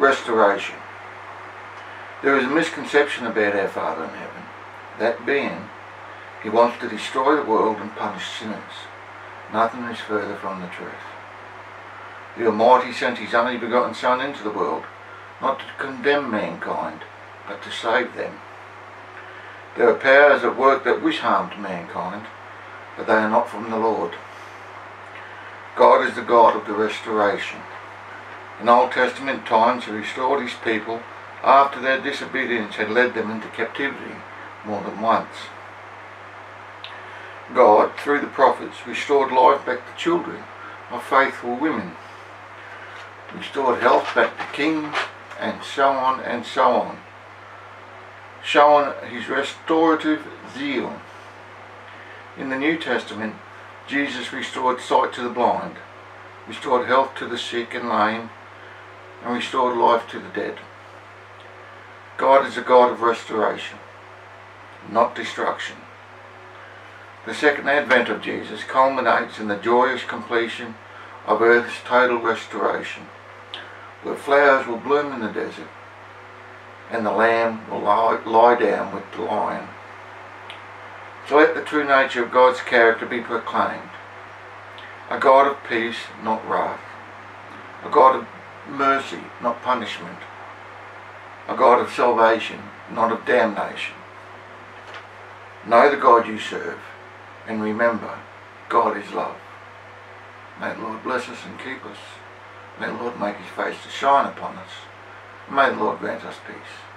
restoration. There is a misconception about our Father in heaven, that being, he wants to destroy the world and punish sinners. Nothing is further from the truth. The Almighty sent his only begotten Son into the world, not to condemn mankind, but to save them. There are powers at work that wish harm to mankind, but they are not from the Lord. God is the God of the restoration. In Old Testament times he restored his people after their disobedience had led them into captivity more than once. God, through the prophets, restored life back to children of faithful women, restored health back to kings, and so on and so on, showing his restorative zeal. In the New Testament, Jesus restored sight to the blind, restored health to the sick and lame, and restored life to the dead. God is a God of restoration, not destruction. The second advent of Jesus culminates in the joyous completion of Earth's total restoration, where flowers will bloom in the desert and the lamb will lie down with the lion. So let the true nature of God's character be proclaimed. A God of peace, not wrath. A God of mercy, not punishment. A God of salvation, not of damnation. Know the God you serve, and remember, God is love. May the Lord bless us and keep us. May the Lord make his face to shine upon us. May the Lord grant us peace.